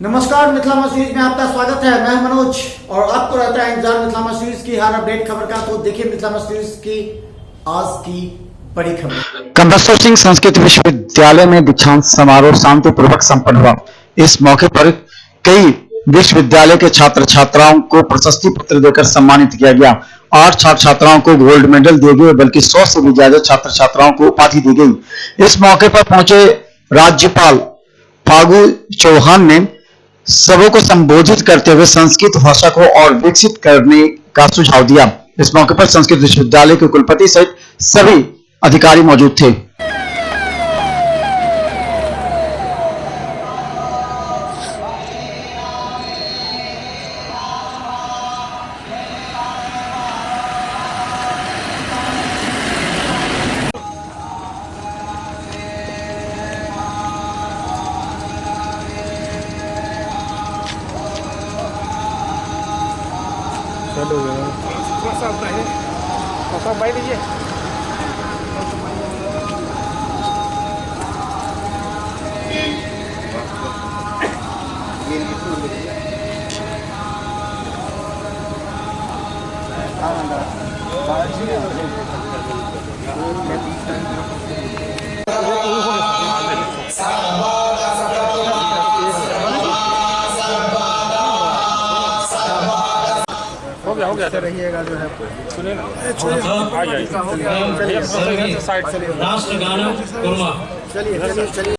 नमस्कार, मिथिला सीरीज में आपका स्वागत है। मैं मनोज और आपको रहता है इंतजार मिथिला सीरीज की हर अपडेट खबर का। तो देखिए मिथिला सीरीज की आज की बड़ी खबर। कम्बेश्वर सिंह संस्कृत विश्वविद्यालय में दीक्षांत समारोह शांतिपूर्वक संपन्न हुआ। इस मौके पर कई विश्वविद्यालय के छात्र छात्राओं को प्रशस्ति पत्र देकर सम्मानित किया गया। 8 छात्र छात्राओं को गोल्ड मेडल दिए गए, बल्कि 100 से भी ज्यादा छात्र छात्राओं को उपाधि दी गई। इस मौके पर पहुंचे राज्यपाल फागू चौहान ने सबों को संबोधित करते हुए संस्कृत भाषा को और विकसित करने का सुझाव दिया। इस मौके पर संस्कृत विश्वविद्यालय के कुलपति सहित सभी अधिकारी मौजूद थे। थोड़ा सा अपना है, थोड़ा सा बैठ दीजिए। हो गया रहिएगा जो है सुनिए ना, आ जाइए साइड चलिए। राष्ट्रगान चलिए।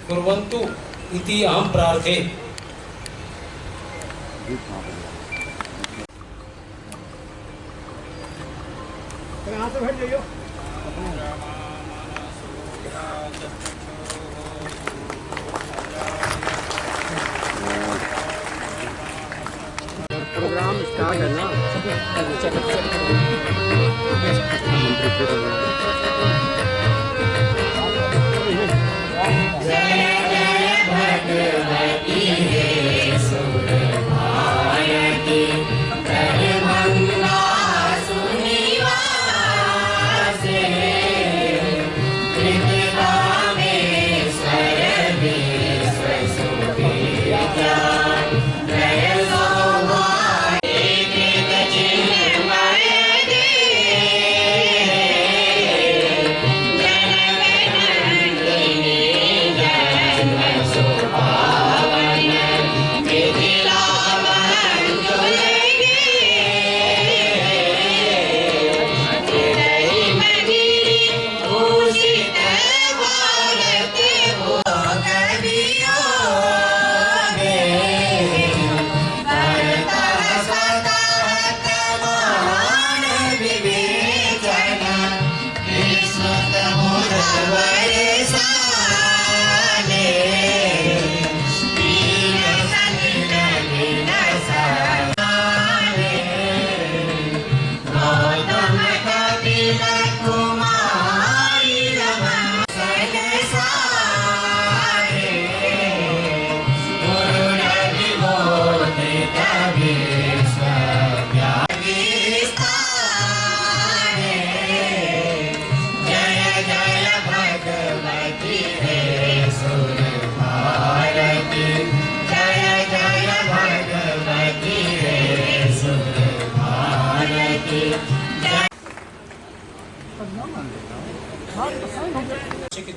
कुर्वन्तु इति अहं प्रार्थे। यहाँ से बैठ जाइए। प्रोग्राम स्टार्ट है ना।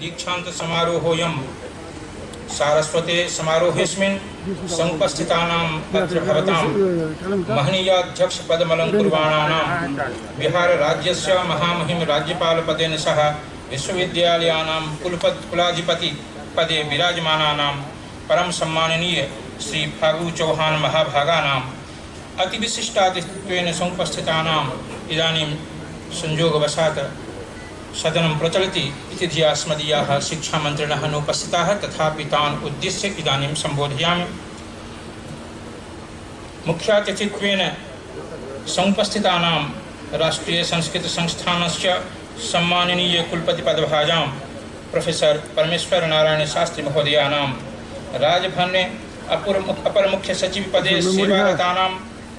दीक्षांत समारोहोऽयं सारस्वते समारोहेऽस्मिन् समुपस्थितानां तत्र भवतां महनीयाध्यक्ष पदमलङ्कुर्वाणानां बिहार राज्यस्य महामहिम राज्यपालपदेन सह विश्वविद्यालयानां कुलाधिपति पदे विराजमानानां परम सम्माननीय श्री फागू चौहान महाभागानां अतिविशिष्टातिथ्यत्वेन समुपस्थितानाम् इदानीं संयोगवशात् सदनं प्रचलति इति धिया अस्मदीयाः शिक्षामन्त्रिणः अनुपस्थिताः, तथापि तान् उद्दिश्य इदानीं सम्बोधयामि। मुख्यातिथित्वेन समुपस्थितानां राष्ट्रीय संस्कृत संस्थानस्य सम्माननीय कुलपतिपदभाजां प्रोफेसर परमेश्वर नारायण शास्त्री महोदयानां, राजभवने अपर मुख्य सचिव पदे सेवारतानां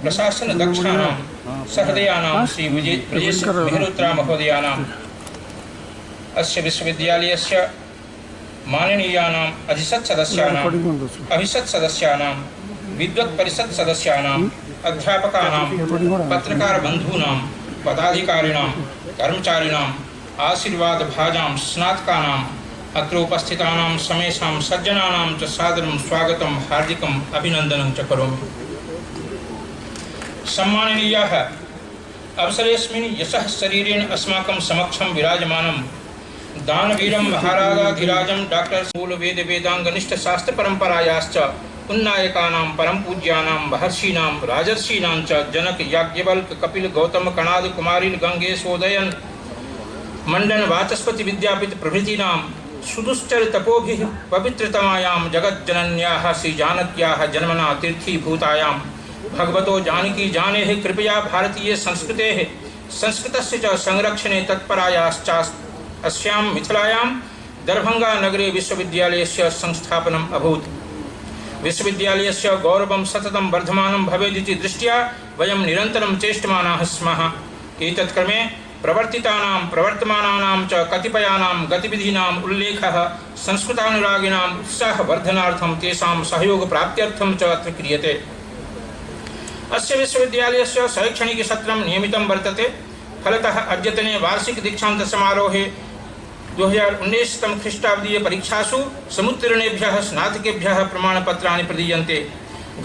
प्रशासन दक्षाणां सहृदयानां श्री ब्रजेश मेहरोत्रा महोदयानाम्, अस्य विश्वविद्यालयस्य माननीयानाम् अभिषत् सदस्यानां विद्वत् परिषत् सदस्यानाम्, अध्यापकानां, पत्रकार बंधूनां, पदाधिकारिणां, कर्मचारिणाम्, आशीर्वाद भाजां स्नातकानाम्, अत्र उपस्थितानां समेषां सज्जनानां च सादरं स्वागतं, हार्दिकम् अभिनन्दनं च करोमि। सम्माननीयाः, अवसरेऽस्मिन् यशः शरीरेण अस्माकं समक्षं विराजमानं दानवीरं महाराजाधिराजं डॉक्टर मूल वेद वेदांगनिष्ठ शास्त्र परंपरायाश्च उन्नायकानां परम पूज्यानां महर्षीणां राजर्षीणां च जनक याज्ञवल्क्य कपिल गौतम कणाद कुमारिल गंगेशोदयन मंडन वाचस्पति विद्यापीठ प्रभृतीनां सुदुश्चर तपोभिः पवित्रतमायां जगज्जनन्याः श्री जानक्याः जन्मना तीर्थीभूतायां भगवतो जानकी जानेः कृपया भारतीय संस्कृतेः संस्कृतस्य च संरक्षणे तत्परायाश्चास्ति अस्यां मिथिलायां दरभंगा नगरे विश्वविद्यालयस्य संस्थापनम् अभूत्। विश्वविद्यालयस्य गौरवं सततं वर्धमानं भवेदिति दृष्ट्या वयं निरन्तरं चेष्टमानाः स्मः। एतत्क्रमे प्रवर्तमानानां च कतिपयानां गतिविधीनाम् उल्लेखः संस्कृतानुरागिणाम् उत्साहवर्धनार्थं तेषां सहयोगप्राप्त्यर्थं च अत्र क्रियते। अस्य विश्वविद्यालयस्य शैक्षणिकसत्रं नियमितं वर्तते। फलतः अद्यतने वार्षिक दीक्षांत समारोहे 2019 तम ख्रीष्टाब्दीय परीक्षासु समुत्तीर्णेभ्यः स्नातकेभ्यः प्रमाणपत्राणि प्रदीयन्ते।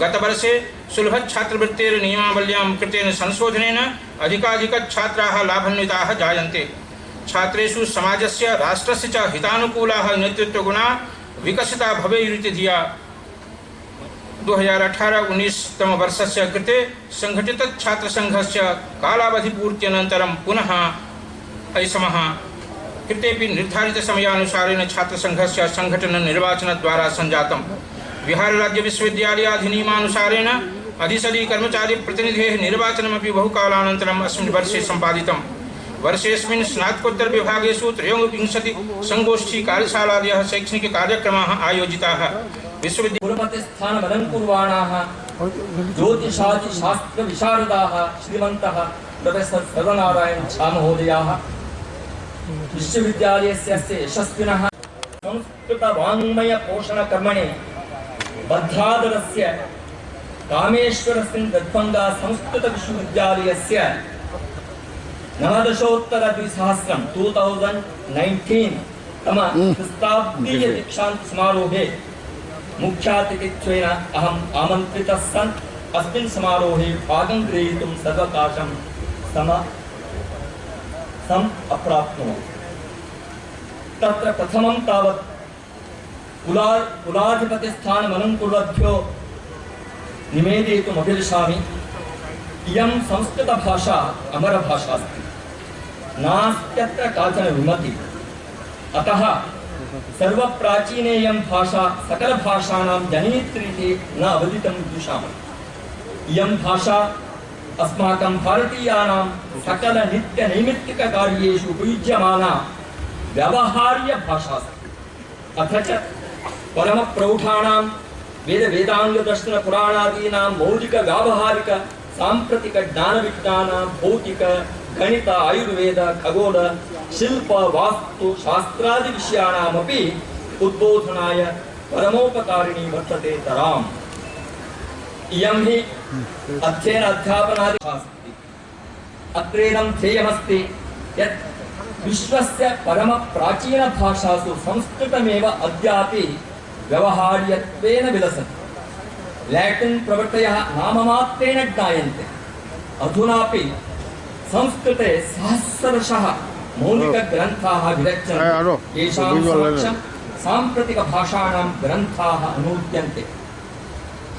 गतवर्षे सुलभच्छात्रवृत्तेर् नियमावल्यां कृतेन संशोधनेन अधिकाधिकछात्राः लाभान्विताः जायन्ते। छात्रेषु समाजस्य राष्ट्रस्य च हितानुकूलाः नेतृत्वगुणाः विकसिता भवेयुरिति धिया 2018-19 तम वर्षस्य कृते संघटित छात्रसंघस्य कालावधिपूर्त्यनन्तरं पुनः ऐसमः कृतेपि निर्धारित समयानुसारेण छात्रसंघस्य संघटन निर्वाचनद्वारा संजातम्। बिहार राज्य विश्वविद्यालयाधिनियमानुसारेण अधिसदी कर्मचारी प्रतिनिधेः निर्वाचनमपि बहुकालानन्तरम् अस्मिन् वर्षे सम्पादितम्। वर्षेऽस्मिन् स्नातकोत्तर विभागेषु 23 संगोष्ठी कार्यशालादयः शैक्षणिक कार्यक्रमाः आयोजिताः। विश्वविद्यालयस्थानमलङ्कुर्वाणाः ज्योतिषादि शास्त्र विशारदाः श्रीमन्तः प्रोफेसर सर्वनारायण झा महोदयाः विश्वविद्यालयस्य यशस्विनः संस्कृतवाङ्मय पोषण कर्मणे बद्धादरस्य कामेश्वरस्मिन् दर्भङ्गा संस्कृत विश्वविद्यालयस्य 2019 तम ख्रीष्टाब्दीय दीक्षांत समारोहे मुख्यातिथित्वेन अहम् आमन्त्रितः सन् अस्मिन् समारोहे भागं ग्रहीतुं सर्वकाशं अप्राप्नोमि। तत्र प्रथमं तावत् कुलाधिपतिस्थानमलङ्कुर्वद्भ्यो निवेदयितुम् अभिलषामि। इयं संस्कृतभाषा अमरभाषा अस्ति, नास्त्यत्र काचन विमतिः। अतः सर्वप्राचीनेयं भाषा सकलभाषाणां जनयित्रीति न अवदितं विदुषामः। इयं भाषा अस्माकं भारतीयानां सकल नित्य नैमित्तिक कार्येषु उपयुज्यमाना व्यवहार्य भाषा अस्ति। अथ च परम प्रौढानां वेद वेदांग दर्शन पुराणादीनां मौलिक व्यावहारिक सांप्रतिक ज्ञान विज्ञान भौतिक गणित आयुर्वेद खगोल शिल्प वास्तु शास्त्रादि विषयाणामपि उद्बोधनाय परमोपकारिणी वर्तते तराम्। इयं हि अध्ययन अध्यापनादि अस्ति। अत्रेदं ध्येयमस्ति यत् विश्वस्य परम प्राचीन भाषासु संस्कृतमेव अद्यापि व्यवहार्यत्वेन विलसति। लैटिन् प्रवृत्तयः नाममात्रेण ज्ञायन्ते। अधुनापि संस्कृते सहस्रशः मौलिकग्रन्थाः विरच्यन्ते। येषां समक्षं साम्प्रतिकभाषाणां ग्रन्थाः अनूद्यन्ते।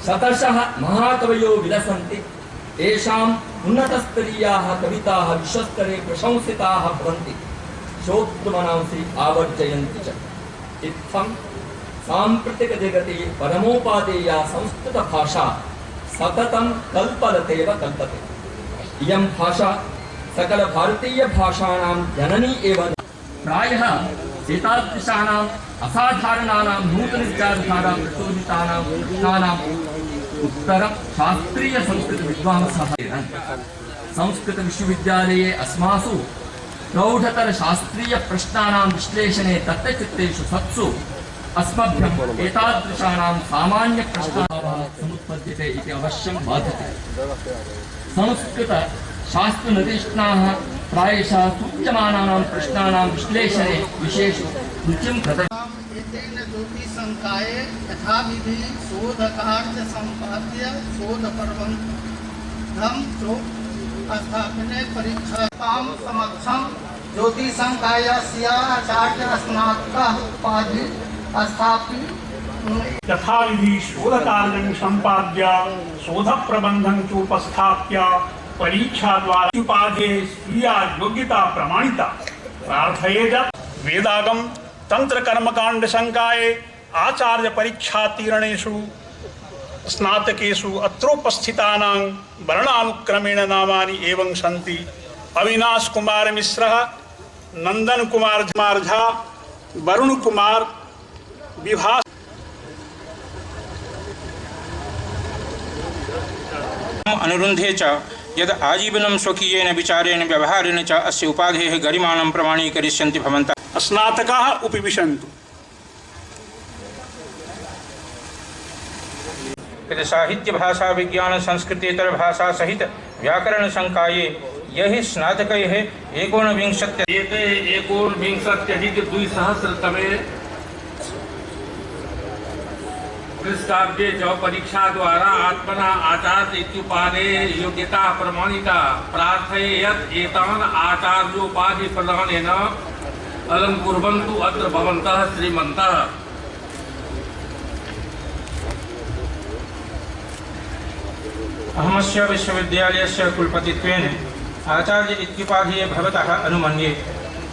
शतशः महाकवयो विलसन्ति। येषाम् उन्नतस्तरीयाः कविताः विश्वस्तरे प्रशंसिताः भवन्ति श्रोतृमनांसि आवर्जयन्ति च। इत्थं साम्प्रतिकजगति परमोपादेया संस्कृतभाषा सततं कल्पलतेव कल्पते। इयं भाषा सकलभारतीयभाषाणां जननी एव। प्रायः एतादृशानाम् असाधारणानां नूतनविचारधारां प्रचोदितानां प्रश्नानाम् उत्तरं शास्त्रीयसंस्कृतविद्वांसः संस्कृतविश्वविद्यालये अस्मासु प्रौढतरशास्त्रीयप्रश्नानां विश्लेषणे तत्त्वचित्तेषु सत्सु अस्मभ्यम् एतादृशानां सामान्यप्रश्नाः समुत्पद्यते इति अवश्यं बाधते। संस्कृतशास्त्रनिष्णाः प्रायशः सूच्यमानानां प्रश्नानां विश्लेषणे विशेष रुचिं एतेन ज्योतिषसंकाये यथाविधि शोधकार्य सम्पाद्य शोधप्रबन्धं स्थापने परीक्षां समक्षं ज्योतिषसंकायस्य आचार्य स्नातकः उपाधि स्थापित यथाविधि शोधकार्यं सम्पाद्य शोधप्रबन्धं चोपस्थाप्य परीक्षा द्वारा उपाधेः स्वीया योग्यता प्रमाणिता प्रार्थयेत्। वेदागम तंत्र कर्मकांड संकाये आचार्य परीक्षातीर्णेषु स्नातकेषु अत्रोपस्थितानां वर्णानुक्रमेण नामानि एवं सन्ति। अविनाश कुमार मिश्रः, नंदन कुमार झा, वरुण कुमार विभास। अनुरुन्धे च यद् आजीवनं स्वकीयेन विचारेण व्यवहारेण च अस्य उपाधेः गरिमानं प्रमाणीकरिष्यन्ति भवन्तः। स्नातकाः उपविशन्तु। यद् साहित्य भाषा विज्ञान संस्कृतेतर भाषा सहित व्याकरण संकाये यह स्नातकैः एकोनविंशत्यधिक-द्विसहस्रतमे पृष्ठाब्दे च परीक्षा द्वारा आत्मना आचार्य इत्युपाधेः योग्यता प्रमाणिता प्रार्थये यत् एतान् आचार्योपाधि प्रदानेन अलङ्कुर्वन्तु अत्र भवन्तः श्रीमन्तः। अहमस्य विश्वविद्यालयस्य कुलपतित्वेन आचार्य इत्युपाधिये भवतः अनुमन्ये।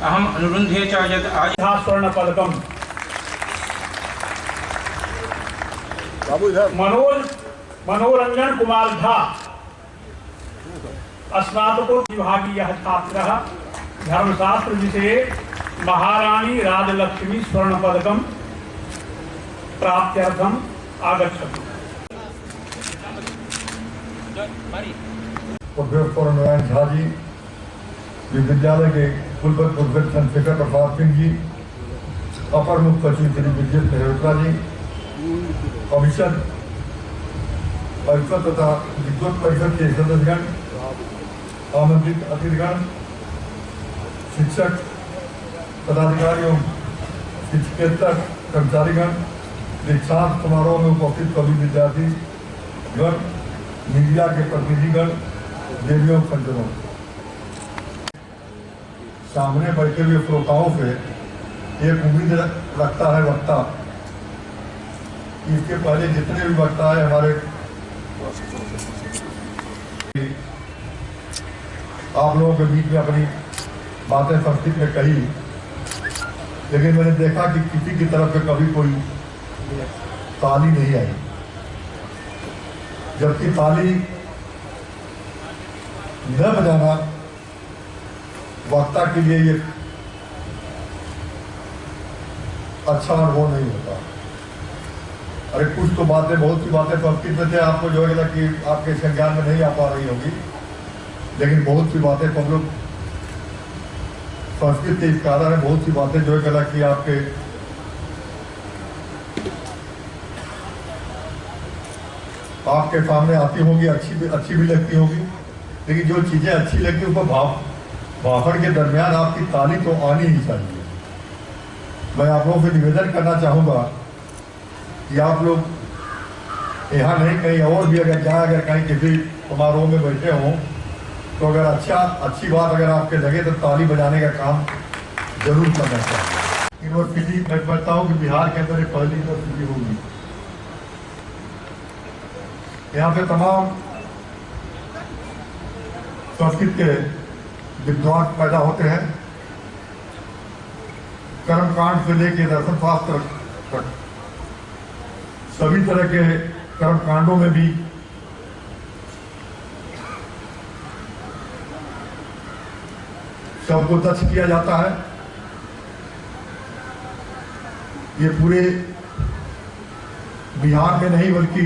अहम् अनुरुन्धे च यत् स्वर्णपदकम् मनोरंजन कुमार झा स्नातकोत्तर विभागीयः छात्रः धर्मशास्त्र विषये महारानी राजलक्ष्मी स्वर्णपदकं प्राप्त्यर्थम् आगच्छति। प्रोफेसर नारायण झा जी, विश्वविद्यालय के कुलपति प्रोफेसर चंद्रशेखर प्रसाद सिंह जी, अपर मुख्य सचिव श्री विजय मेहरोत्रा जी, परिषद तथा विद्वत परिषद के सदस्यगण, आमंत्रित अतिथिगण, शिक्षक पदाधिकारी एवं शिक्षकेतर कर्मचारीगण, दीक्षांत समारोह में उपस्थित सभी विद्यार्थी गण, मीडिया के प्रतिनिधिगण, देवियों सज्जनों, सामने बैठे हुए श्रोताओं से एक उम्मीद रखता है वक्ता, इसके पहले जितने भी वक्ता है हमारे आप लोगों के बीच में अपनी बातें संस्कृत में कही, लेकिन मैंने देखा कि किसी की तरफ से कभी कोई ताली नहीं आई, जबकि ताली न बजाना वक्ता के लिए ये अच्छा अनुभव नहीं होता। अरे कुछ तो बातें, बहुत सी बातें संस्कृत में थे, आपको जो है कि आपके संज्ञान में नहीं आ पा रही होगी, लेकिन बहुत सी बातें तो हम लोग संस्कृत के इस कारण है, बहुत सी बातें जो है कि आपके सामने आती होंगी, अच्छी भी लगती होगी, लेकिन जो चीजें अच्छी लगती है उसको भाषण के दरमियान आपकी ताली तो आनी ही चाहिए। मैं आप लोगों से निवेदन करना चाहूँगा कि आप लोग यहाँ नहीं कहीं और भी अगर जाए, अगर कहीं किसी समारोह में बैठे हों, तो अगर अच्छी बात अगर आपके लगे तो ताली बजाने का काम जरूर करना चाहिए। यूनिवर्सिटी मैं समझता हूँ कि बिहार के अंदर एक पहली यूनिवर्सिटी होगी। यहाँ पे तमाम संस्कृत के विद्वान पैदा होते हैं। कर्मकांड से लेकर दर्शन शास्त्र तक सभी तरह के कर्मकांडों में भी सबको दक्ष किया जाता है। ये पूरे बिहार में नहीं बल्कि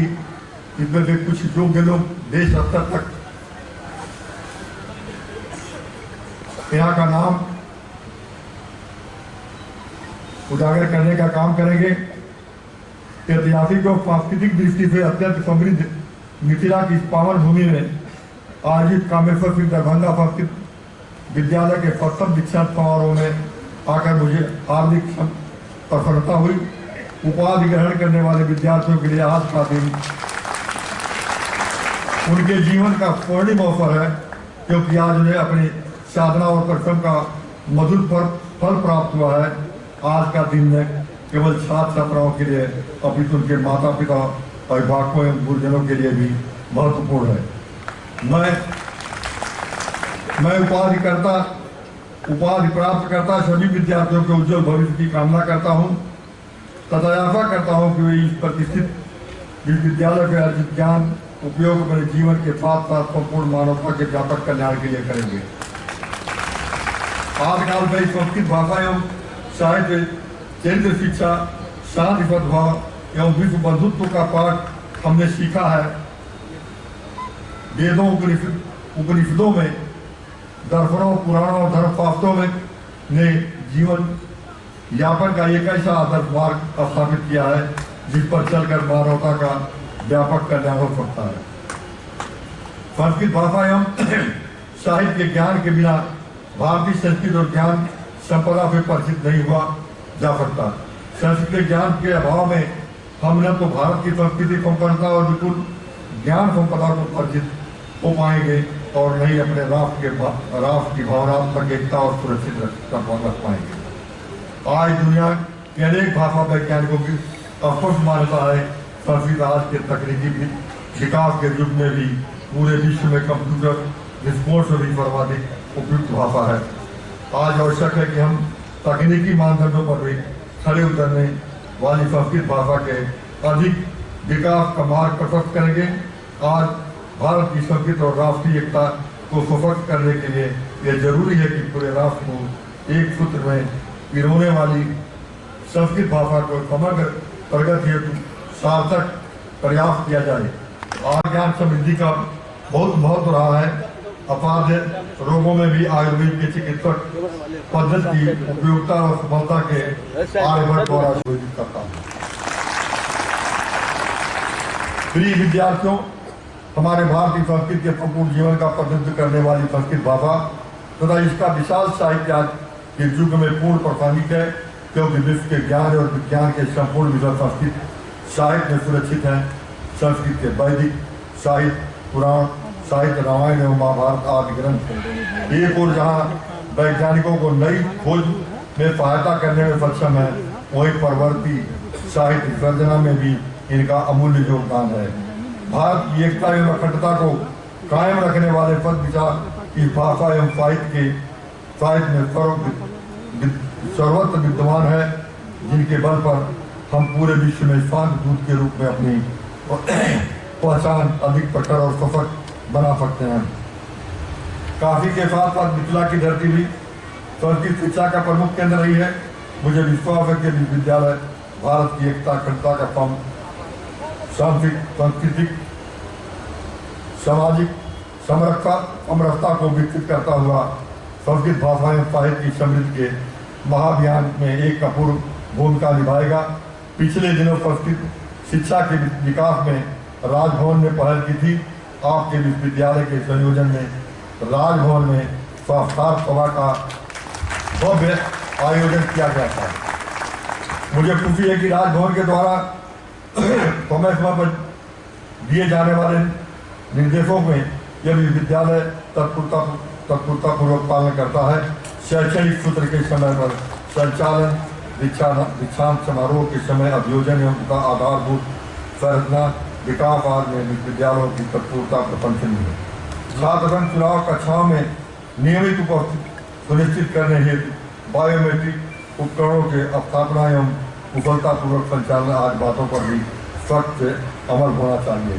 इसमें से कुछ योग्य लोग देश स्तर तक यहाँ का नाम उजागर करने का काम करेंगे। ऐतिहासिक और सांस्कृतिक दृष्टि से अत्यंत समृद्ध मिथिला की इस पावन भूमि में आयोजित कामेश्वर सिंह दरभंगा संस्कृत विद्यालय के 70 दीक्षांत समारोह में आकर मुझे हार्दिक प्रसन्नता हुई। उपाधि ग्रहण करने वाले विद्यार्थियों के लिए आज का दिन उनके जीवन का स्वर्णिम अवसर है, क्योंकि आज उन्हें अपनी साधना और परिश्रम का मधुर फल प्राप्त हुआ है। आज का दिन केवल छात्र छात्राओं के लिए अपितु उनके माता पिता अभिभावकों एवं गुरुजनों के लिए भी महत्वपूर्ण है। मैं उपाधि प्राप्त करता सभी विद्यार्थियों के उज्जवल भविष्य की कामना करता हूँ तथा आशा करता हूँ कि वे इस प्रतिष्ठित विश्वविद्यालय के अर्जित ज्ञान उपयोग अपने जीवन के साथ साथ संपूर्ण मानवता के व्यापक कल्याण के लिए करेंगे। आजकल में संस्कृत भाषा एवं साहित्य, चरित्र शिक्षा, शांति सद्भाव एवं विश्व बंधुत्व का पाठ हमने सीखा है। वेदों उपनिषदों में, दर्शनों, पुराणों और धर्मशास्त्रों में ने जीवन यापन का एक ऐसा आदर्श मार्ग स्थापित किया है जिस पर चलकर मानवता का व्यापक कल्याण हो सकता है। संस्कृत भाषा एवं साहित्य के ज्ञान के बिना भारतीय संस्कृति और ज्ञान संपदा से परिचित नहीं हुआ जा सकता। संस्कृत के ज्ञान के अभाव में हम न तो भारत की संस्कृति संपन्नता और विपुल ज्ञान संपदा को परिचित हो पाएंगे और न ही अपने राष्ट्र की भावनात्मक एकता और सुरक्षित रख पाएंगे। आज दुनिया के अनेक भाषा वैज्ञानिकों की स्पष्ट मान्यता है संस्कृत आज के तकनीकी विकास के युग में भी पूरे विश्व में कंप्यूटर विस्फोट से भी सर्वाधिक उपयुक्त भाषा है। आज आवश्यक है कि हम तकनीकी मानदंडों पर भी खड़े उतरने वाली संस्कृत भाषा के अधिक विकास का मार्ग प्रशस्त करेंगे। आज भारत की संस्कृत और राष्ट्रीय एकता को सशक्त करने के लिए यह जरूरी है कि पूरे राष्ट्र को एक सूत्र में पिरोने वाली संस्कृत भाषा को समग्र प्रगति हेतु सार्थक प्रयास किया जाए। आज ज्ञान समृद्धि का बहुत महत्व रहा है। अपाध्य रोगों में भी आयुर्वेद के चिकित्सक पद्धति की उपयोगिता और सफलता के आर्यभट्ट द्वारा घोषित करता हूँ। प्रिय विद्यार्थियों, हमारे भारतीय संस्कृति के संपूर्ण जीवन का प्रतिनिधित्व करने वाली संस्कृत भाषा तथा इसका विशाल साहित्य आज के युग में पूर्ण प्रासंगिक है, क्योंकि विश्व के ज्ञान और विज्ञान के संपूर्ण विषय संस्कृत साहित्य में सुरक्षित है। संस्कृत के वैदिक साहित्य, पुराण साहित्य, रामायण एवं महाभारत आदि ग्रंथ एक और जहाँ वैज्ञानिकों को नई खोज में सहायता करने में सक्षम है, वहीं परवर्ती साहित्य सर्जना में भी इनका अमूल्य योगदान है। भारत की एकता एवं अखंडता को कायम रखने वाले पद विचार इस भाषा एवं साहित्य में सर्वत्र विद्यमान है, जिनके बल पर हम पूरे विश्व में शांत दूत के रूप में अपनी पहचान अधिक प्रखर और सशक्त बना सकते हैं। काशी के साथ साथ मिथिला की धरती भी संस्कृत शिक्षा का प्रमुख केंद्र रही है। मुझे विश्वास है कि विश्वविद्यालय भारत की एकता अखंडता का सांस्कृतिक सामाजिक समरसता को विकसित करता हुआ संस्कृत भाषा एवं साहित्य की समृद्धि के महाअभियान में एक अपूर्व भूमिका निभाएगा। पिछले दिनों संस्कृत शिक्षा के विकास में राजभवन ने पहल की थी। आपके विश्वविद्यालय के संयोजन में राजभवन में साक्षात्कार सभा का भव्य आयोजन किया गया था। मुझे खुशी है कि राजभवन के द्वारा समय पर दिए जाने वाले निर्देशों में यह विश्वविद्यालय तत्परतापूर्वक पालन करता है। शैक्षणिक सूत्र के समय पर संचालन, दीक्षांत समारोह के समय अभियोजन एवं आधारभूत संरचना विकास आदि में विश्वविद्यालयों की तत्परता प्रशंसनीय है। छात्रगण चुनाव कक्षाओं में नियमित उपस्थिति सुनिश्चित करने हेतु बायोमेट्रिक उपकरणों के स्थापना एवं कुशलतापूर्वक संचालन आज बातों पर भी सख्त से अमल होना चाहिए।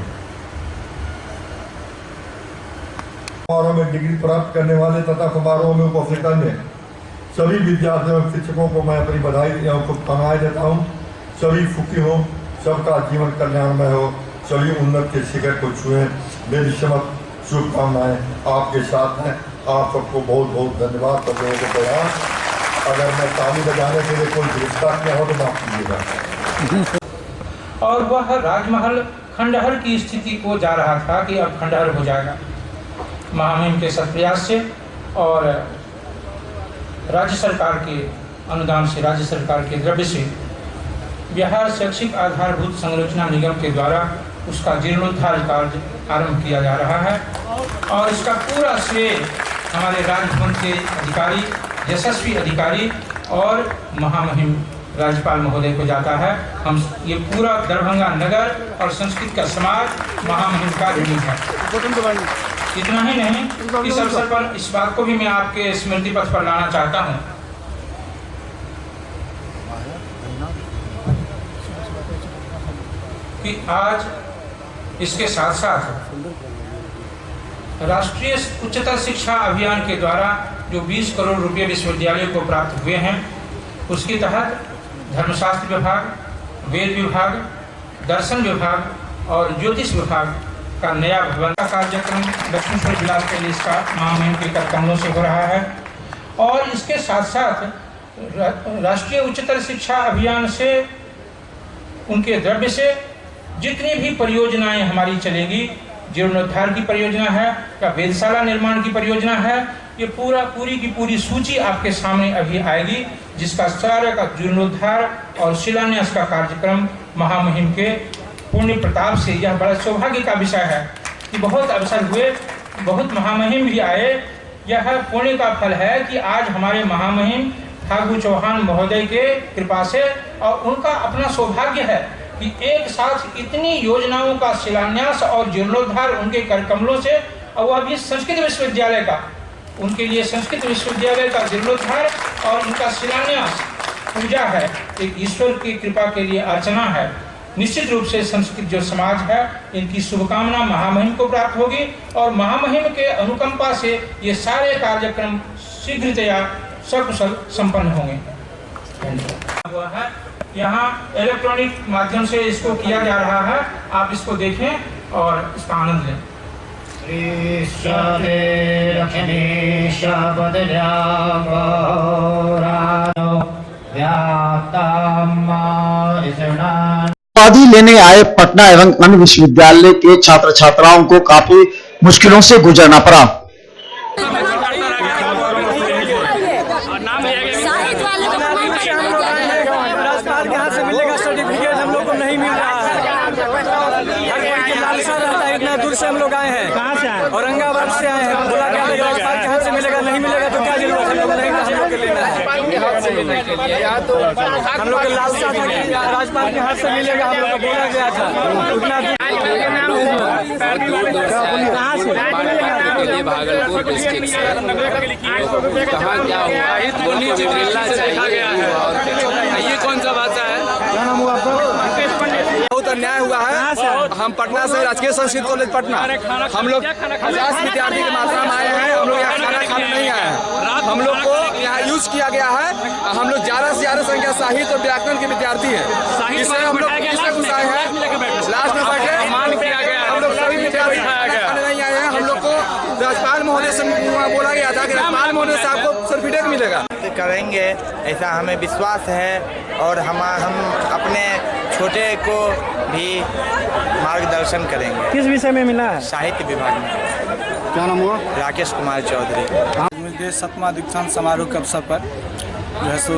समारोह में डिग्री प्राप्त करने वाले तथा समारोह में उपस्थित अन्य सभी विद्यार्थियों और शिक्षकों को मैं अपनी बधाई एवं शुभकामनाएं देता हूँ। सभी सुखी हो, सबका जीवन कल्याणमय हो, सभी उन्नत के शिखर को छुएं। मेरी समस्त शुभकामनाएं आपके साथ हैं। आप सबको बहुत बहुत धन्यवाद करने के प्रयास। अगर मैं ताली बजाने के लिए कोई गिरफ्तार किया हो तो माफ कीजिएगा। और वह राजमहल खंडहर की स्थिति को जा रहा था कि अब खंडहर हो जाएगा। महामहिम के सत्प्रयास से और राज्य सरकार के अनुदान से, राज्य सरकार के द्रव्य से बिहार शैक्षिक आधारभूत संरचना निगम के द्वारा उसका जीर्णोद्धार कार्य आरंभ किया जा रहा है। और इसका पूरा श्रेय हमारे राजभवन के अधिकारी, यशस्वी अधिकारी और महामहिम राज्यपाल महोदय को जाता है। हम ये पूरा दरभंगा नगर और संस्कृत का समाज महामहिम का ऋणी है। इतना ही नहीं, इस अवसर पर इस बात को भी मैं आपके स्मृति पथ पर लाना चाहता हूँ कि आज इसके साथ साथ राष्ट्रीय उच्चतर शिक्षा अभियान के द्वारा जो 20 करोड़ रुपए विश्वविद्यालय को प्राप्त हुए हैं, उसके तहत धर्मशास्त्र विभाग, वेद विभाग, दर्शन विभाग और ज्योतिष विभाग का नया भवन का कार्यक्रम लक्ष्मीपुर जिला के लिए इसका महामहिम के कर कमलों से हो रहा है। और इसके साथ साथ राष्ट्रीय उच्चतर शिक्षा अभियान से, उनके द्रव्य से जितनी भी परियोजनाएं हमारी चलेंगी, जीर्णोद्धार की परियोजना है या वेधशाला निर्माण की परियोजना है, ये पूरी की पूरी सूची आपके सामने अभी आएगी, जिसका सारे का जीर्णोद्धार और शिलान्यास का कार्यक्रम महामहिम के पुण्य प्रताप से। यह बड़ा सौभाग्य का विषय है कि बहुत अवसर हुए, बहुत महामहिम भी आए। यह पुण्य का फल है कि आज हमारे महामहिम फागू चौहान महोदय के कृपा से और उनका अपना सौभाग्य है कि एक साथ इतनी योजनाओं का शिलान्यास और जीर्णोद्धार उनके कर कमलों से, और वह भी संस्कृत विश्वविद्यालय का, उनके लिए संस्कृत विश्वविद्यालय का जीर्णोद्धार और उनका शिलान्यास पूजा है, एक ईश्वर की कृपा के लिए अर्चना है। निश्चित रूप से संस्कृत जो समाज है, इनकी शुभकामना महामहिम को प्राप्त होगी और महामहिम के अनुकंपा से ये सारे कार्यक्रम शीघ्रतया सकुशल संपन्न होंगे। यहाँ इलेक्ट्रॉनिक माध्यम से इसको किया जा रहा है, आप इसको देखें और इसका आनंद लें। उपाधि लेने आए पटना एवं अन्य विश्वविद्यालय के छात्र छात्राओं को काफी मुश्किलों से गुजरना पड़ा। सर्टिफिकेट हम लोग को नहीं मिल रहा है। लालसा रहता है, इतना दूर से हम लोग आए हैं। कहाँ से आए? औरंगाबाद से आए हैं। बोला क्या राजपाल के हाथ से मिलेगा, नहीं मिलेगा तो क्या जरूरत है, हम लोग नहीं हम लोग के लेना है। हम लोग के लालसा था कि राजपाल के हाथ से मिलेगा, हम लोग को बोला गया था। उतना कहाँ से? भागलपुर डिस्ट्रिक्ट से। कहाँ क्या हुआ मिलना चाहिए। ये कौन सा भाषा है? क्या नाम हुआ आपका? बहुत अन्याय हुआ है। हम पटना से राजकीय संस्कृत कॉलेज पटना, हम लोग 50 विद्यार्थी की मात्रा में आए हैं। हम लोग यहाँ खाना खाने नहीं आए हैं। हम लोग को यहाँ यूज किया गया है। हम लोग ज्यादा से ज्यादा संख्या साहित्य और व्याकरण के विद्यार्थी हैं। इससे हम लोग घुस आए हैं, लास्ट में बैठे हम लोग सभी विद्यार्थी खाने नहीं आए हैं। हम लोग को राज्यपाल महोदय से बोला गया था कि राज्यपाल महोदय से आपको सर्टिफिकेट मिलेगा। करेंगे ऐसा हमें विश्वास है और हम अपने छोटे को भी मार्गदर्शन करेंगे। किस विषय में मिला है? साहित्य विभाग में। क्या नाम हुआ? राकेश कुमार चौधरी। मुझे 7वां दीक्षांत समारोह के अवसर पर जो है सो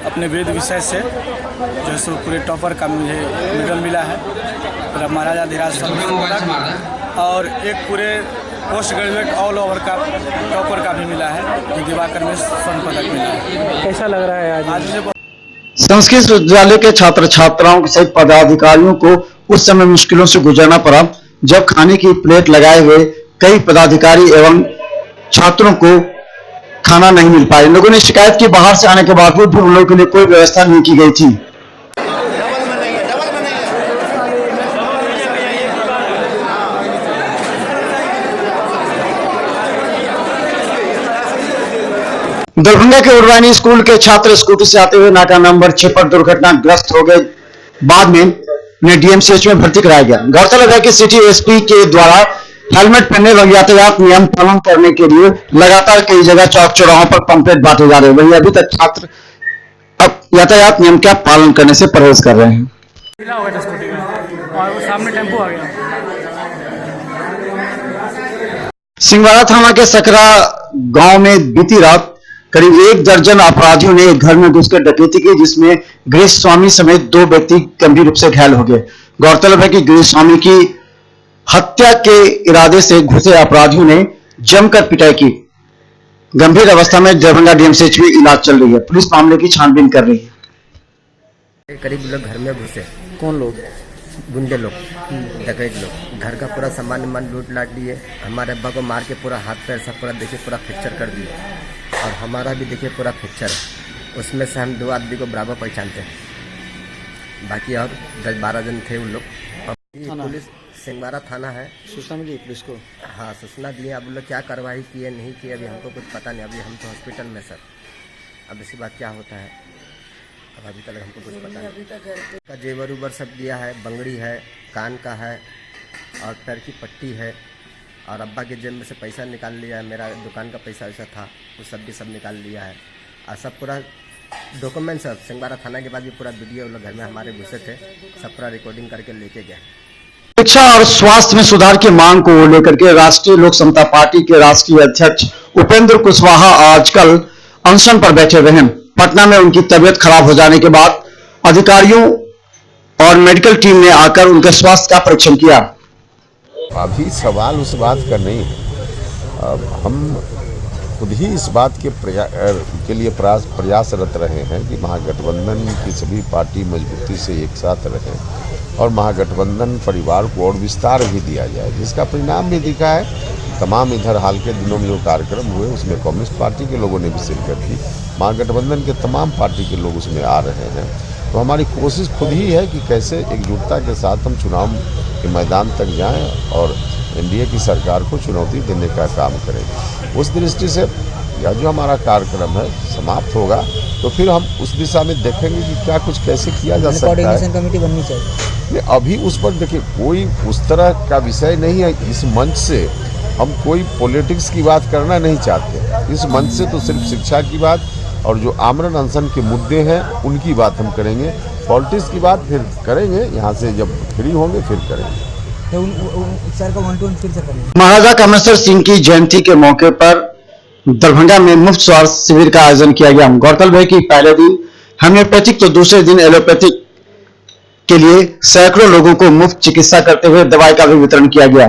अपने वेद विषय से जो है सो पूरे टॉपर का मुझे मेडल मिला है, महाराजा धीराज पदक, और एक पूरे पोस्ट ग्रेजुएट ऑल ओवर का टॉपर का भी मिला है, दिवाकर में स्वर्ण पदक मिला है। कैसा लग रहा है आज मुझे? संस्कृत विश्वविद्यालय के छात्र छात्राओं सहित पदाधिकारियों को उस समय मुश्किलों से गुजरना पड़ा जब खाने की प्लेट लगाए हुए कई पदाधिकारी एवं छात्रों को खाना नहीं मिल पाया। लोगों ने शिकायत की, बाहर से आने के बावजूद भी उन लोगों के लिए कोई व्यवस्था नहीं की गई थी। दरभंगा के उर्वाणी स्कूल के छात्र स्कूटी से आते हुए नाका नंबर 6 पर दुर्घटनाग्रस्त हो गए। बाद में उन्हें डीएमसीएच में भर्ती कराया गया। गौरतलब है कि सिटी एसपी के द्वारा हेलमेट पहनने व यातायात नियम पालन करने के लिए लगातार कई जगह चौक चौराहों पर पंपलेट बांटे जा रहे हैं। वहीं अभी तक छात्र अब यातायात नियम का पालन करने से परहेज कर रहे हैं। सिंहवाड़ा थाना के सकरा गांव में बीती रात करीब 1 दर्जन अपराधियों ने एक घर में घुसकर डकैती की, जिसमें गृह स्वामी समेत 2 व्यक्ति गंभीर रूप से घायल हो गए। गौरतलब है कि गृह स्वामी की हत्या के इरादे से घुसे अपराधियों ने जमकर पिटाई की। गंभीर अवस्था में दरभंगा डीएमसीएच में इलाज चल रही है। पुलिस मामले की छानबीन कर रही है। करीब लोग घर में घुसे। कौन लोग? गुंडे लोग, डकैत लोग। घर का पूरा सामान लूट लाट लिए। हमारे अब्बा को मार के पूरा हाथ पैर सब पूरा देखिए पूरा फ्रैक्चर कर दिए, और हमारा भी देखिए पूरा फ्रैक्चर है। उसमें से हम 2 आदमी को बराबर पहचानते हैं, बाकी और 10-12 जन थे उन लोग। पुलिस सिंहवाड़ा थाना है। सूचना मिली पुलिस को? हाँ, सूचना दिए। अब लोग क्या कार्रवाई किए नहीं किए अभी हमको कुछ पता नहीं। अभी हम तो हॉस्पिटल में सर, अब इसी बात क्या होता है अब अभी तक हमको कुछ पता नहीं। का जेवर उबर सब दिया है, बंगड़ी है, कान का है और पैर की पट्टी है, और अब्बा के जेब में से पैसा निकाल लिया है। मेरा दुकान का पैसा वैसा था वो सब भी सब निकाल लिया है, और सब पूरा डॉक्यूमेंट सब सिंहवाड़ा थाना के बाद भी पूरा वीडियो लोग घर में हमारे घुसे थे, सब पूरा रिकॉर्डिंग करके लेके गए। शिक्षा और स्वास्थ्य में सुधार की मांग को लेकर के राष्ट्रीय लोक समता पार्टी के राष्ट्रीय अध्यक्ष उपेंद्र कुशवाहा आजकल अनशन पर बैठे हुए हैं। पटना में उनकी तबीयत खराब हो जाने के बाद अधिकारियों और मेडिकल टीम ने आकर उनके स्वास्थ्य का परीक्षण किया। अभी सवाल उस बात का नहीं है। अब हम खुद ही इस बात के लिए प्रयासरत रहे हैं कि महागठबंधन की सभी पार्टी मजबूती से एक साथ रहें और महागठबंधन परिवार को और विस्तार भी दिया जाए, जिसका परिणाम भी दिखा है। तमाम इधर हाल के दिनों में जो कार्यक्रम हुए उसमें कम्युनिस्ट पार्टी के लोगों ने भी शिरकत की, महागठबंधन के तमाम पार्टी के लोग उसमें आ रहे हैं। तो हमारी कोशिश खुद ही है कि कैसे एकजुटता के साथ हम चुनाव के मैदान तक जाएं और एनडीए की सरकार को चुनौती देने का काम करें। उस दृष्टि से यह जो हमारा कार्यक्रम है समाप्त होगा तो फिर हम उस दिशा में देखेंगे कि क्या कुछ कैसे किया जा सकता है। कोऑर्डिनेशन कमेटी बननी चाहिए। अभी उस पर देखिए कोई उस तरह का विषय नहीं है। इस मंच से हम कोई पॉलिटिक्स की बात करना नहीं चाहते। इस मंच से तो सिर्फ शिक्षा की बात और जो आमरण अनशन के मुद्दे हैं उनकी बात हम करेंगे। पॉलिटिक्स की बात फिर करेंगे, यहाँ से जब फ्री होंगे फिर करेंगे। महाराजा कामेश्वर सिंह की जयंती के मौके पर दरभंगा में मुफ्त स्वास्थ्य शिविर का आयोजन किया गया। गौरतलब है कि पहले दिन होम्योपैथिक तो दूसरे दिन एलोपैथिक के लिए सैकड़ों लोगों को मुफ्त चिकित्सा करते हुए दवाई का भी वितरण किया गया।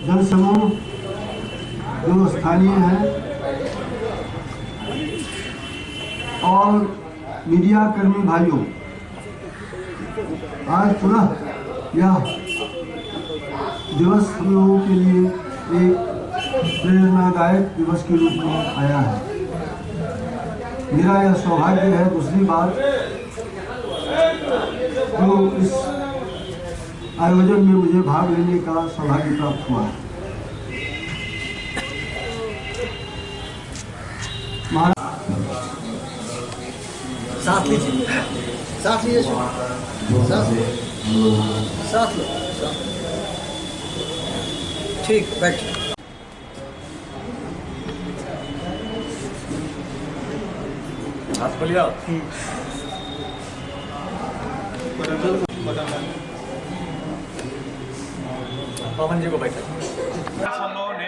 जनसमूह जो स्थानीय है और मीडिया कर्मी भाइयों, आज पुनः यह दिवस हम लोगों के लिए एक प्रेरणादायक दिवस के रूप में आया है। मेरा यह सौभाग्य है दूसरी बार जो इस आयोजन में मुझे भाग लेने का सौभाग्य प्राप्त हुआ है। साथ लीजिए, साथ लीजिए, साथ लो, ठीक बैठ। पवन जी को बैठा। हम लोगों ने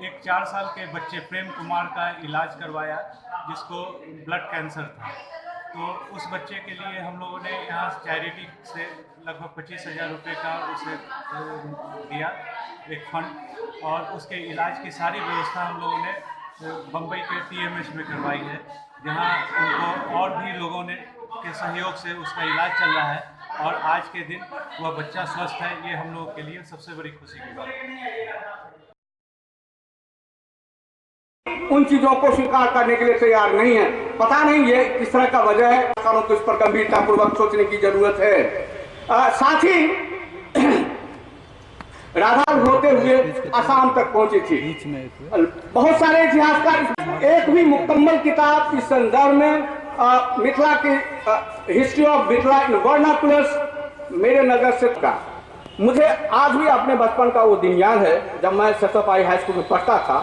एक 4 साल के बच्चे प्रेम कुमार का इलाज करवाया जिसको ब्लड कैंसर था। तो उस बच्चे के लिए हम लोगों ने यहाँ चैरिटी से लगभग 25,000 रुपये का उसे दिया एक फंड, और उसके इलाज की सारी व्यवस्था हम लोगों ने बम्बई के TMS में करवाई है, जहाँ उनको और भी लोगों ने के सहयोग से उसका इलाज चल रहा है। और आज के दिन वह बच्चा स्वस्थ है, ये हम लोगों के लिए सबसे बड़ी खुशी की बात है। उन चीजों को स्वीकार करने के लिए तैयार नहीं है। पता नहीं ये किस तरह का वजह है, किसानों को इस पर गंभीरता पूर्वक सोचने की जरूरत है। साथ ही राधा होते हुए असम तक पहुंची थी। बहुत सारे इतिहासकार, एक भी मुकम्मल किताब इस संदर्भ में मिथिला की हिस्ट्री ऑफ मिथिला इन वर्नाकुलर्स मेरे नजर से का। मुझे आज भी अपने बचपन का वो दिन याद है जब मैं सतपाई हाई स्कूल में पढ़ता था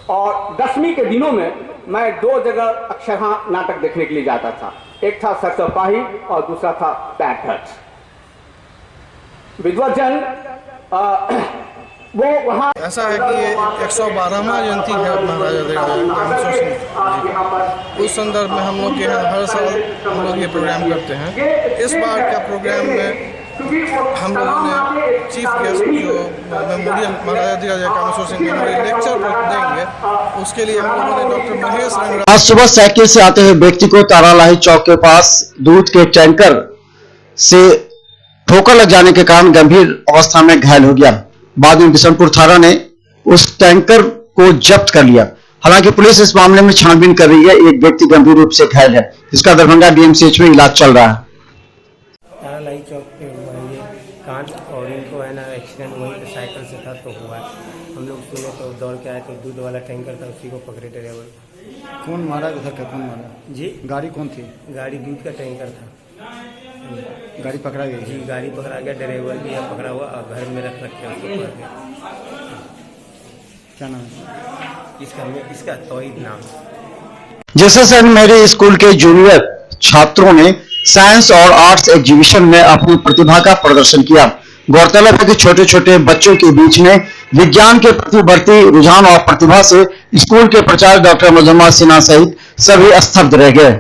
और 10वीं के दिनों में मैं 2 जगह अक्षरहां नाटक देखने के लिए जाता था। एक था सरसोपाही और दूसरा था पैंथर्स। विद्वजन वो वहाँ ऐसा है कि ये 112वां जयंती है महाराजा सिंह। उस संदर्भ में हम लोग के यहाँ हर साल हम लोग ये प्रोग्राम करते हैं। इस बार का प्रोग्राम में हम लोगों ने चीफ गेस्ट जो मेमोरियल महाराजा धीराज कामेश्वर सिंह मेमोरियल लेक्चर देंगे, उसके लिए हम लोगों ने डॉक्टर महेश रंग। आज सुबह साइकिल से आते हुए व्यक्ति को तारालाही चौक के पास दूध के टैंकर से ठोकर लग जाने के कारण गंभीर अवस्था में घायल हो गया। बाद में बिशनपुर थाना ने उस टैंकर को जब्त कर लिया। हालांकि पुलिस इस मामले में छानबीन कर रही है। एक व्यक्ति गंभीर रूप से घायल है, जिसका दरभंगा डीएमसीएच में इलाज चल रहा है। तारालाई चौक पे हुआ ये कांड और इनको है ना एक्सीडेंट वहीं पे साइकिल से था तो हुआ। हम लोग सुने तो दौड़ के आए तो दूध वाला टैंकर था, उसी को पकड़े ड्राइवर। कौन मारा, उधर का कौन मारा जी? गाड़ी कौन थी? गाड़ी दूध का टैंकर था। गाड़ी पकड़ा गई जी, गाड़ी पकड़ा गया, ड्राइवर भी है पकड़ा हुआ और घर में रख रखे उसको पकड़ के। क्या नाम है इसका तौहीद नाम। जैसे सेंट मैरी स्कूल के जूनियर छात्रों ने साइंस और आर्ट्स एग्जीबिशन में अपनी प्रतिभा का प्रदर्शन किया। गौरतलब है कि छोटे छोटे बच्चों के बीच में विज्ञान के प्रति बढ़ती रुझान और प्रतिभा से स्कूल के प्राचार्य डॉक्टर मुजम्मा सिन्हा सहित सभी स्तब्ध रह गए।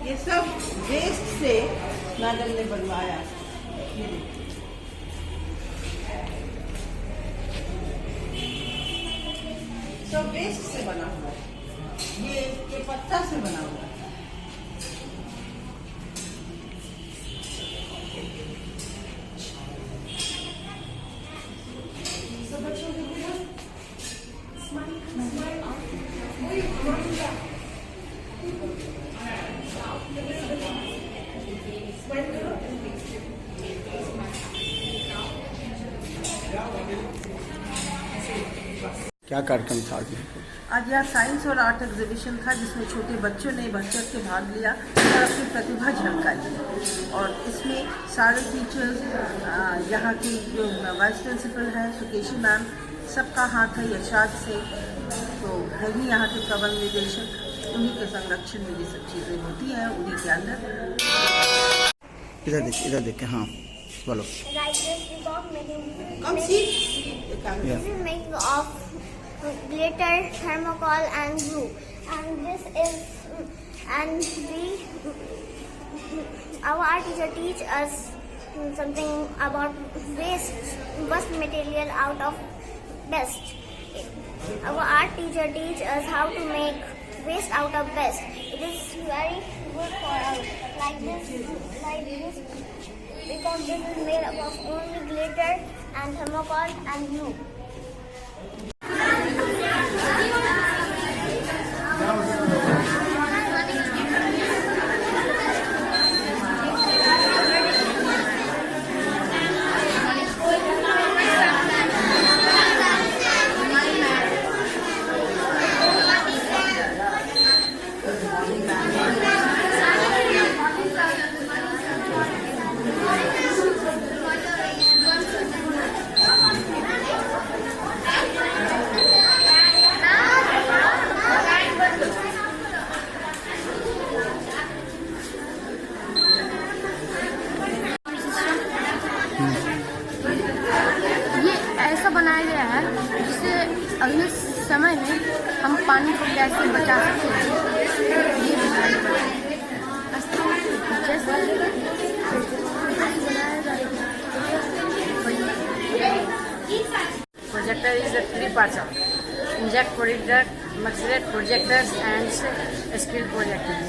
ये सब वेस्ट से मैडम ने बनवाया। सब वेस्ट से बना हुआ है। ये पत्ता से बना हुआ है। क्या कार्यक्रम था आज यहाँ साइंस और आर्ट एग्जीबिशन था जिसमें छोटे बच्चों ने बढ़ चढ़ के भाग लिया और अपनी प्रतिभा झलकाई। और इसमें सारे टीचर्स, यहाँ की जो वाइस प्रिंसिपल है सुकेशी मैम, सबका हाथ है यशाद से, तो है ही यहाँ के प्रबंध निदेशक। उन्हीं के संरक्षण में ये सब चीज़ें होती हैं, उन्हीं के अंदर। इधर देख हाँ बोलो। Glitter, thermocol and glue, and this is our art teacher teach us something about waste material out of best. Our art teacher teach us how to make waste out of best. It is very good for us, like this because this is made up of only glitter and thermocol and glue. बनाया गया है जिससे अगले समय में हम पानी को कैसे बचा सकते हैं। Projector is a 3 parts. projectors and skill projectors.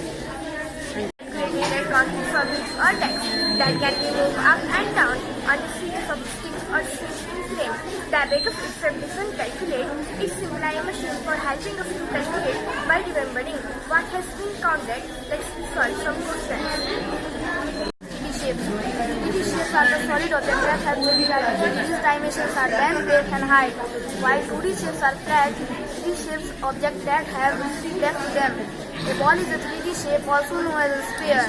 Created concrete fabrics or decks that can be moved up and down on a series of sticks or stationary frames. The abacus itself doesn't calculate. It's simply a machine for helping us to calculate by remembering what has been counted. Let's solve some questions. 3D shapes. 3D shapes are the solid objects that have been calculated. These dimensions are length, breadth and height. While 2D shapes are flat, 3D shapes objects that have depth to them. A ball is a 3D shape, also known as a sphere.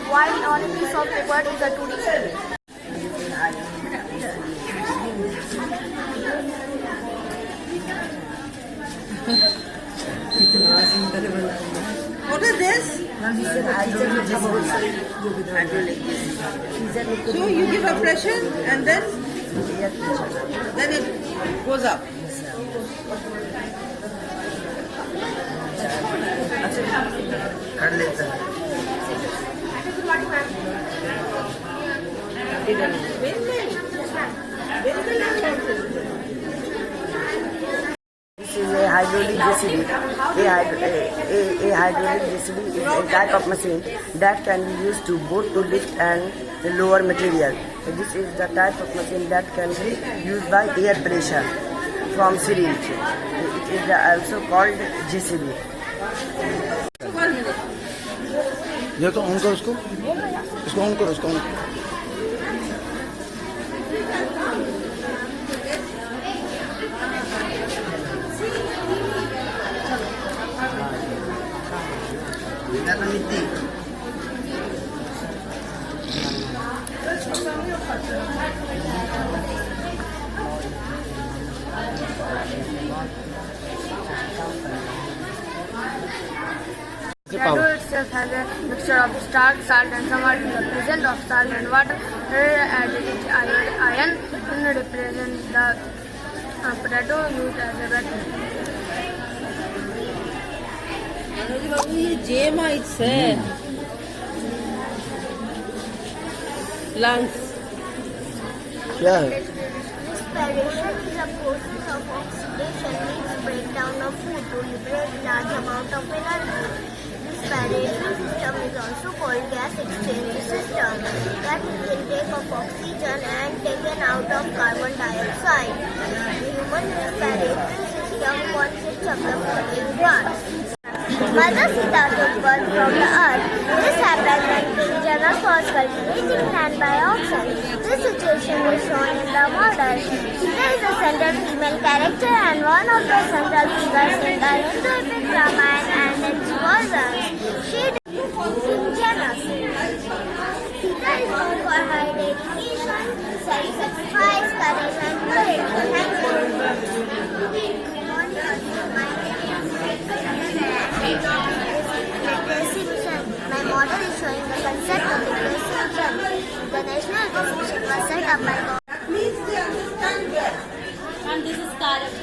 While on a piece of paper is a 2D shape. What is this? So you give a pressure and then it goes up. कर लेता है This is a hydraulic JCB. A hydraulic JCB is a type of machine that can be used to both to lift and lower material. This is the type of machine that can be used by air pressure from syringe. It is also called JCB. ये तो on करो इसको on करो इसको on Shadow itself has a mixture of starch, salt and some are the presence of salt and water added iron and represent the potato used as a batter. ये जेमाइट्स है lungs क्या है Respiration is a process of oxidation means breakdown of food to liberate large amount of energy. Respiration system is also called gas exchange system, that is intake of oxygen and taken out of carbon dioxide. The human respiratory system consists of the following parts. Mother Sita took birth from the earth. This happened when King Janak was cultivating land by oxen. This situation is shown in the model. Sita is a central female character and one of the central figures in the Hindu epic Ramayana and its versions. She King Janak. Sita is known for her dedication, self-sacrifice, courage and purity. My model is showing the concept of literacy. The national decision was set up by please stand here and this is correct.